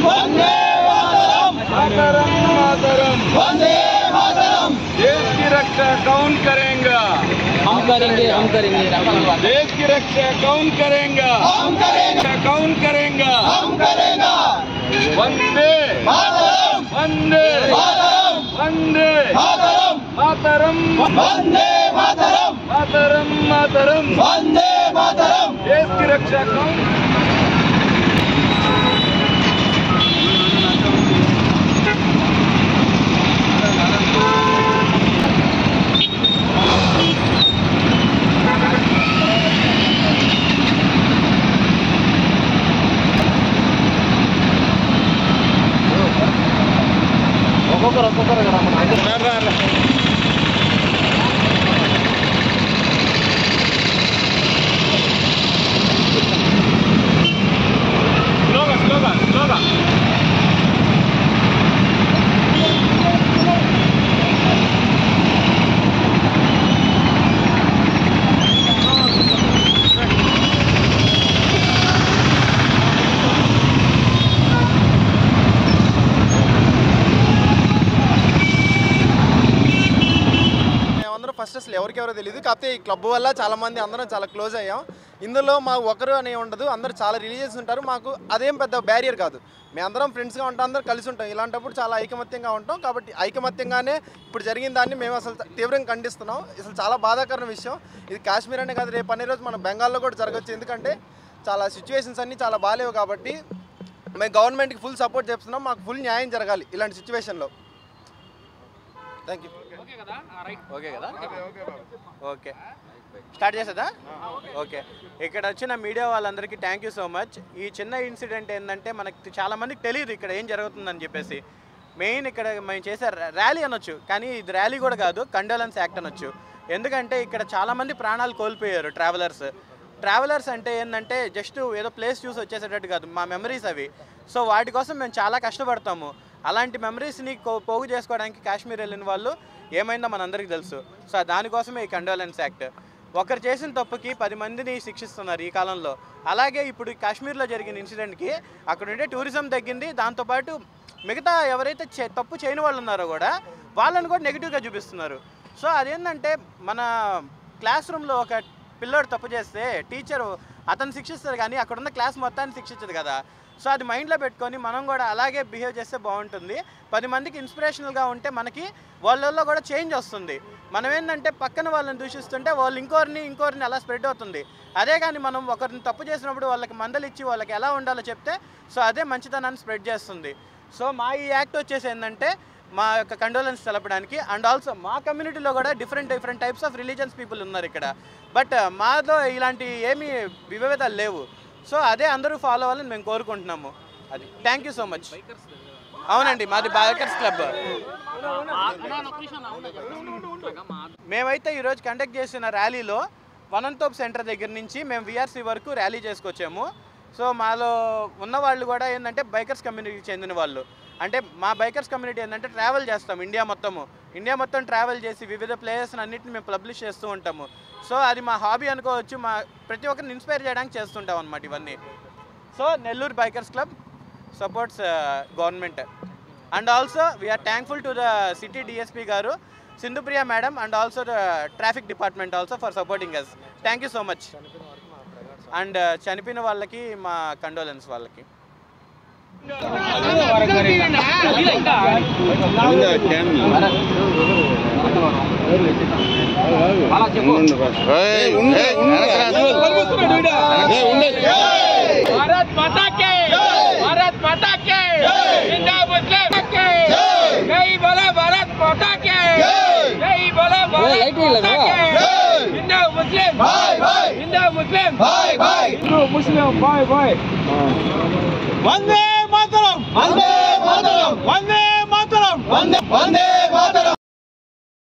वंदे मातरम, मातरम मातरम, वंदे मातरम। देश की रक्षा कौन करेगा? हम करेंगे, हम करेंगे। देश की रक्षा कौन करेगा? हम करेंगे। कौन करेगा? हम करेगा। वंदे मातरम, वंदे मातरम, वंदे मातरम, मातरम, वंदे मातरम, मातरम मातरम, वंदे मातरम। देश की रक्षा कौन? ఫస్ట్ అసలు ఎవరికెవరో తెలియదు, కాకపోతే ఈ క్లబ్ వల్ల చాలామంది అందరం చాలా క్లోజ్ అయ్యాం. ఇందులో మా ఒకరు అనే ఉండదు, అందరూ చాలా రిలీజియస్ ఉంటారు. మాకు అదేం పెద్ద బ్యారియర్ కాదు, మేము అందరం ఫ్రెండ్స్గా ఉంటాం, అందరం కలిసి ఉంటాం. ఇలాంటప్పుడు చాలా ఐకమత్యంగా ఉంటాం. కాబట్టి ఐకమత్యంగానే ఇప్పుడు జరిగిన దాన్ని మేము అసలు తీవ్రంగా ఖండిస్తున్నాం. అసలు చాలా బాధాకరమైన విషయం ఇది. కాశ్మీర్ అనే కాదు, రేపు అనే రోజు మన బెంగాల్లో కూడా జరగచ్చు. ఎందుకంటే చాలా సిచ్యువేషన్స్ అన్నీ చాలా బాగాలేవు. కాబట్టి మేము గవర్నమెంట్కి ఫుల్ సపోర్ట్ చేస్తున్నాం. మాకు ఫుల్ న్యాయం జరగాలి ఇలాంటి సిచ్యువేషన్లో. Thank you. ఓకే కదా, ఓకే స్టార్ట్ చేసేదా? ఓకే, ఇక్కడ వచ్చిన మీడియా వాళ్ళందరికీ థ్యాంక్ యూ సో మచ్. ఈ చిన్న ఇన్సిడెంట్ ఏంటంటే మనకి చాలామందికి తెలియదు ఇక్కడ ఏం జరుగుతుందని చెప్పేసి. మెయిన్ ఇక్కడ మేము చేసే ర్యాలీ అనొచ్చు, కానీ ఇది ర్యాలీ కూడా కాదు, కండోలెన్స్ యాక్ట్ అనొచ్చు. ఎందుకంటే ఇక్కడ చాలామంది ప్రాణాలు కోల్పోయారు. ట్రావెలర్స్ అంటే ఏంటంటే జస్ట్ ఏదో ప్లేస్ చూసి వచ్చేసేటట్టు కాదు, మా మెమరీస్ అవి. సో వాటి కోసం మేము చాలా కష్టపడతాము. అలాంటి మెమరీస్ని పోగు చేసుకోవడానికి కాశ్మీర్ వెళ్ళిన వాళ్ళు ఏమైందో మనందరికీ తెలుసు. సో దానికోసమే ఈ కండోలెన్స్ యాక్ట్. ఒకరు చేసిన తప్పుకి 10 మందిని శిక్షిస్తున్నారు ఈ కాలంలో. అలాగే ఇప్పుడు కాశ్మీర్లో జరిగిన ఇన్సిడెంట్కి అక్కడ ఉండే టూరిజం తగ్గింది. దాంతోపాటు మిగతా ఎవరైతే తప్పు చేయని వాళ్ళు ఉన్నారో కూడా వాళ్ళని కూడా నెగిటివ్గా చూపిస్తున్నారు. సో అదేంటంటే మన క్లాస్ రూమ్లో ఒక పిల్లోడు తప్పు చేస్తే టీచరు అతను శిక్షిస్తారు, కానీ అక్కడ ఉన్న క్లాస్ మొత్తాన్ని శిక్షించదు కదా. సో అది మైండ్లో పెట్టుకొని మనం కూడా అలాగే బిహేవ్ చేస్తే బాగుంటుంది. 10 మందికి ఇన్స్పిరేషనల్గా ఉంటే మనకి వాళ్ళల్లో కూడా చేంజ్ వస్తుంది. మనం ఏంటంటే పక్కన వాళ్ళని దూషిస్తుంటే వాళ్ళు ఇంకోరిని అలా స్ప్రెడ్ అవుతుంది. అదే కానీ మనం ఒకరిని తప్పు చేసినప్పుడు వాళ్ళకి మందలు ఇచ్చి వాళ్ళకి ఎలా ఉండాలో చెప్తే సో అదే మంచితనాన్ని స్ప్రెడ్ చేస్తుంది. సో మా ఈ యాక్ట్ వచ్చేసి ఏంటంటే మా యొక్క కండోలెన్స్ తెలపడానికి. అండ్ ఆల్సో మా కమ్యూనిటీలో కూడా different types of religions people ఉన్నారు ఇక్కడ. బట్ మాలో ఇలాంటి ఏమీ విభేదాలు లేవు. సో అదే అందరూ ఫాలో అవ్వాలని మేము కోరుకుంటున్నాము. అది థ్యాంక్ యూ సో మచ్. అవునండి, మాది బైకర్స్ క్లబ్. మేమైతే ఈరోజు కండక్ట్ చేసిన ర్యాలీలో వనంతోప్ సెంటర్ దగ్గర నుంచి మేము విఆర్సీ వరకు ర్యాలీ చేసుకొచ్చాము. సో మాలో ఉన్న వాళ్ళు కూడా ఏంటంటే బైకర్స్ కమ్యూనిటీకి చెందిన వాళ్ళు. అంటే మా బైకర్స్ కమ్యూనిటీ ఏంటంటే ట్రావెల్ చేస్తాం ఇండియా మొత్తం ట్రావెల్ చేసి వివిధ ప్లేసెస్ అన్నింటిని మేము పబ్లిష్ చేస్తూ ఉంటాము. సో అది మా హాబీ అనుకోవచ్చు. మా ప్రతి ఒక్కరిని ఇన్స్పైర్ చేయడానికి చేస్తుంటాం అన్నమాట ఇవన్నీ. So Nellore bikers club supports government. And also we are thankful to the city DSP garu, Sindhupriya madam, and also the traffic department also for supporting us. Thank you so much. And చనిపోయిన వాళ్ళకి మా కండోలెన్స్ వాళ్ళకి. भारत माता के जिंदा मुस्लिम के जय बोलो भारत माता के जय बोलो भारत माता के जिंदा मुस्लिम भाई हिंदू मुस्लिम भाई वंदे मातरम वंदे मातरम वंदे मातरम वंदे मातरम